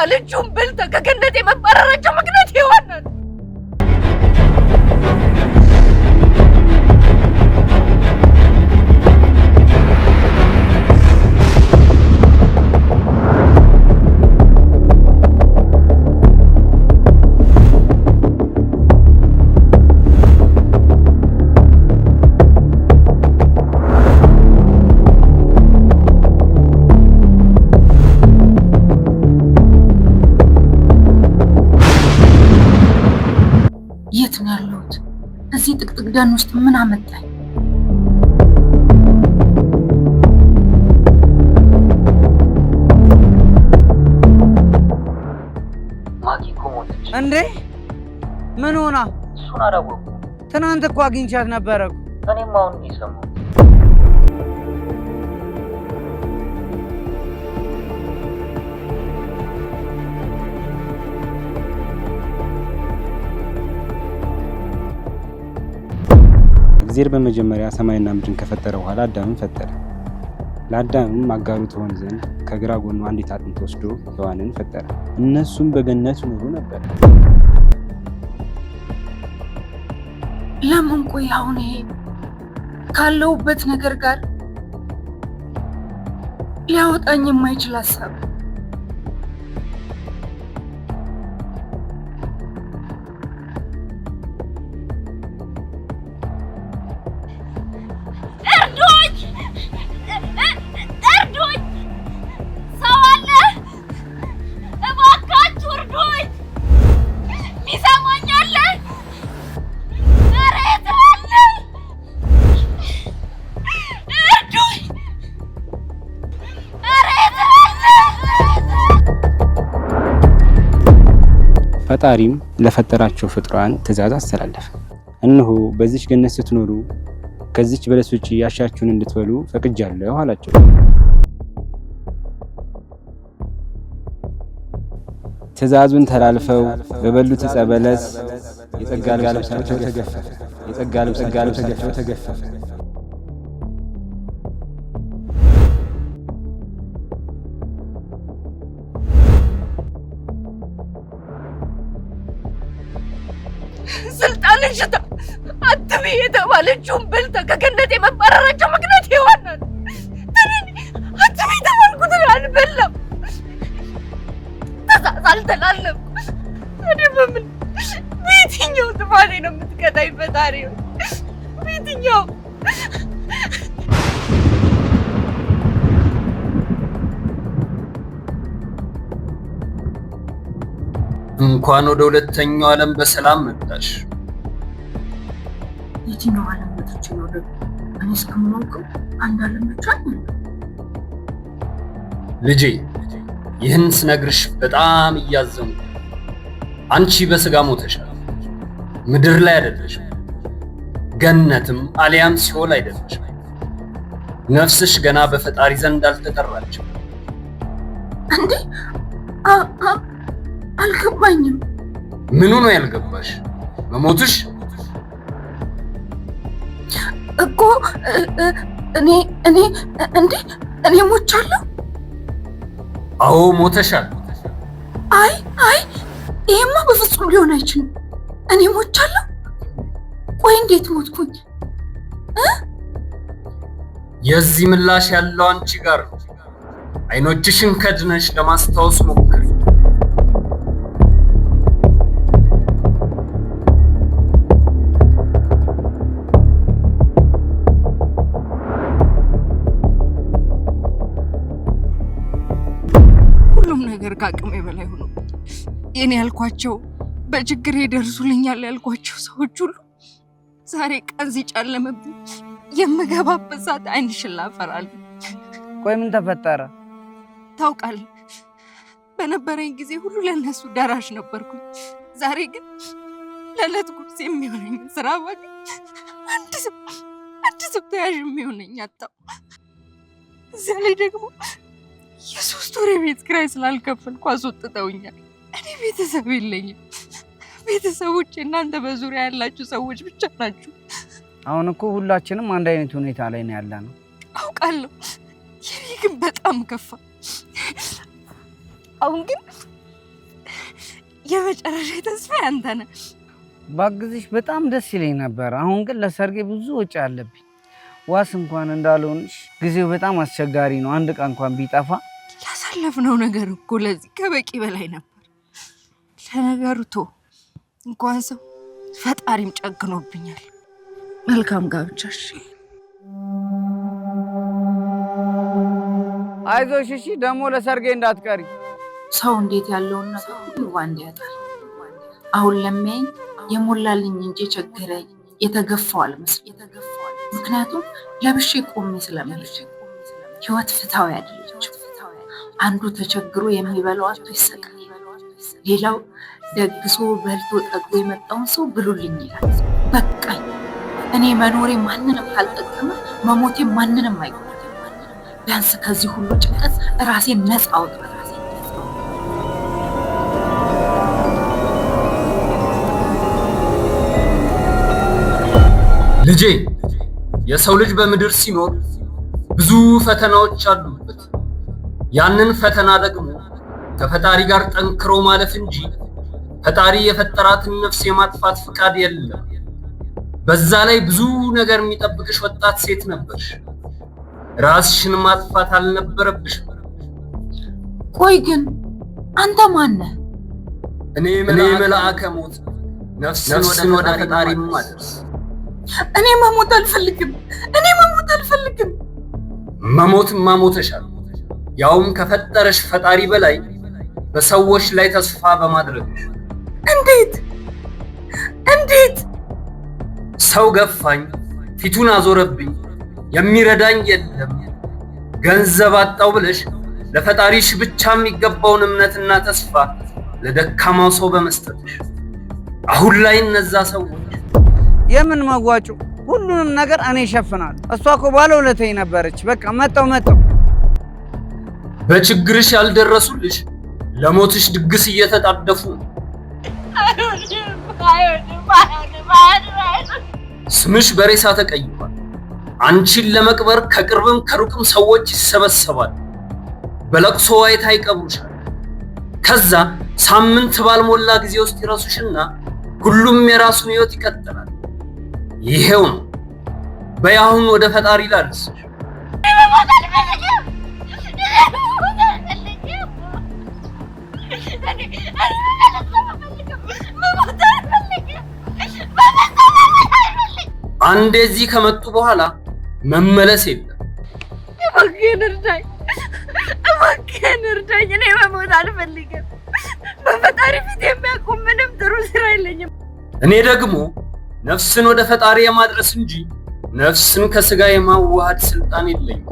የተባለችውን በልታ ከገነት የመባረራቸው ምክንያት ይሆናል። እዚህ ጥቅጥቅ ደን ውስጥ ምን አመጣኝ? ማኪ እኮ ሞተች። እንዴ ምን ሆና? እሱን አላወኩም። ትናንት እኮ አግኝቻት ነበረ እኮ። እኔም አሁን ነው የሰማሁት። እግዚአብሔር በመጀመሪያ ሰማይና ምድርን ከፈጠረ በኋላ አዳምን ፈጠረ። ለአዳምም አጋሩ ትሆን ዘንድ ከግራ ጎኑ አንዲት አጥንት ወስዶ ሔዋንን ፈጠረ። እነሱም በገነት ኖሩ ነበር። ለምን ቆይ አሁን ይሄ ካለውበት ነገር ጋር ሊያወጣኝ የማይችል ሀሳብ ፈጣሪም ለፈጠራቸው ፍጥሯን ትእዛዝ አስተላለፈ። እነሆ በዚች ገነት ስትኖሩ ከዚች በለስ ውጪ ያሻችሁን እንድትበሉ ፈቅጃለሁ አላቸው። ትእዛዙን ተላልፈው በበሉት ዕፀ በለስ የጸጋ ልብሳቸው ተገፈፈ። የጸጋ ልብሳቸው ተገፈፈ። ስልጣንን ሽታ አትቢ የተባለችውን በልታ ከገነት የመባረራቸው ምክንያት ይሆናል። አትቢ የተባልኩትን አልበላም፣ ትእዛዝ አልተላለፍኩም። እኔ በየትኛው ጥፋቴ ነው የምትቀጣኝ ፈጣሪ? በየትኛው? እንኳን ወደ ሁለተኛው ዓለም በሰላም መጣሽ። የትኛው ዓለም መጥቼ ነው ደግሞ? እኔ እስከማውቀው አንድ ዓለም ብቻ ነው። ልጄ ይህን ስነግርሽ በጣም እያዘንኩ። አንቺ በስጋ ሞተሻል። ምድር ላይ አይደለሽም፣ ገነትም አሊያም ሲኦል አይደለሽም። ነፍስሽ ገና በፈጣሪ ዘንድ አልተጠራችም። እንዴ አልገባኝም። ምኑ ነው ያልገባሽ? መሞትሽ እኮ እኔ ሞቻለሁ። አዎ ሞተሻል። አይ ይሄማ በፍጹም ሊሆን አይችልም። እኔ ሞቻለሁ? ቆይ እንዴት ሞትኩኝ? የዚህ ምላሽ ያለው አንቺ ጋር ነው። አይኖችሽን ከድነሽ ለማስታወስ ሞክሪ። ነገር ከአቅሜ በላይ ሆኖ የኔ ያልኳቸው በችግር ይደርሱልኛል ያልኳቸው ሰዎች ሁሉ ዛሬ ቀን ሲጨለምብኝ የምገባበት ሰዓት አይንሽን ላፈራለሁ። ቆይ ምን ተፈጠረ? ታውቃለህ፣ በነበረኝ ጊዜ ሁሉ ለነሱ ደራሽ ነበርኩኝ። ዛሬ ግን ለዕለት ጉርስ የሚሆነኝ ስራ ባገኝ አንድ ሰው ተያዥ የሚሆነኝ አጣሁ። እዚያ ላይ ደግሞ የ3 ወር የቤት ኪራይ ስላልከፈልኩ አስወጥተውኛል። እኔ ቤተሰብ የለኝም። ቤተሰቦች እናንተ በዙሪያ ያላችሁ ሰዎች ብቻ ናችሁ። አሁን እኮ ሁላችንም አንድ አይነት ሁኔታ ላይ ነው ያለነው። አውቃለሁ። የኔ ግን በጣም ከፋ። አሁን ግን የመጨረሻ ተስፋ አንተ ነህ። ባግዝሽ በጣም ደስ ይለኝ ነበር። አሁን ግን ለሰርጌ ብዙ ወጪ አለብኝ። ዋስ እንኳን እንዳልሆንሽ ጊዜው በጣም አስቸጋሪ ነው። አንድ ቀን እንኳን ቢጠፋ ያሳለፍነው ነገር እኮ ለዚህ ከበቂ በላይ ነበር። ለነገሩ እንኳን ሰው ፈጣሪም ጨክኖብኛል። መልካም ጋብቻሽ። አይዞሽ እሺ። ደግሞ ለሰርጌ እንዳትቀሪ። ሰው እንዴት ያለውን ነገር ሁሉ ባንድ ያጣል። አሁን ለሚያኝ የሞላልኝ እንጂ ቸገረኝ የተገፋው አልመስልም። ምክንያቱም ለብሼ ቆሜ ስለምሄድ ህይወት ፍትሃዊ አይደለችም። አንዱ ተቸግሮ የሚበላው አጥቶ ይሰቃል። ሌላው ደግሶ በልቶ ጠግቦ የመጣውን ሰው ብሉልኝ ይላል። በቃኝ። እኔ መኖሬ ማንንም ካልጠቀመ መሞቴ ማንንም አይጎዳም። ቢያንስ ከዚህ ሁሉ ጭንቀት ራሴን ነፃ አውጣ። ልጄ የሰው ልጅ በምድር ሲኖር ብዙ ፈተናዎች አሉበት። ያንን ፈተና ደግሞ ከፈጣሪ ጋር ጠንክሮ ማለፍ እንጂ ፈጣሪ የፈጠራትን ነፍስ የማጥፋት ፍቃድ የለም። በዛ ላይ ብዙ ነገር የሚጠብቅሽ ወጣት ሴት ነበርሽ። ራስሽን ማጥፋት አልነበረብሽም። ቆይ ግን አንተ ማን ነህ? እኔ መልአከ ሞት፣ ነፍስን ወደ ፈጣሪ ማድረስ። እኔ መሞት አልፈልግም። መሞትማ ሞተሻል። ያውም ከፈጠረሽ ፈጣሪ በላይ በሰዎች ላይ ተስፋ በማድረግሽ። እንዴት? ሰው ገፋኝ፣ ፊቱን አዞረብኝ፣ የሚረዳኝ የለም፣ ገንዘብ አጣው ብለሽ ለፈጣሪሽ ብቻ የሚገባውን እምነትና ተስፋ ለደካማው ሰው በመስጠትሽ አሁን ላይ እነዛ ሰዎች የምን መዋጮ? ሁሉንም ነገር እኔ እሸፍናለሁ። እሷ እኮ ባለውለታዬ ነበረች። በቃ መጣው በችግርሽ ያልደረሱልሽ ለሞትሽ ድግስ እየተጣደፉ ስምሽ በሬሳ ተቀይሯል። አንቺን ለመቅበር ከቅርብም ከሩቅም ሰዎች ይሰበሰባል። በለቅሶ ዋይታ ይቀብሩሻል። ከዛ ሳምንት ባልሞላ ጊዜ ውስጥ ይረሱሽና ሁሉም የራሱን ህይወት ይቀጥላል። ይሄው ነው። በያሁን ወደ ፈጣሪ ላድርስሽ። አንዴ እዚህ ከመጡ በኋላ መመለስ የለም። እባክህን እርዳኝ። እኔ መሞት አልፈልግም። በፈጣሪ ፊት የሚያቆም ምንም ጥሩ ስራ የለኝም። እኔ ደግሞ ነፍስን ወደ ፈጣሪ የማድረስ እንጂ ነፍስን ከስጋ የማዋሃድ ስልጣን የለኝም።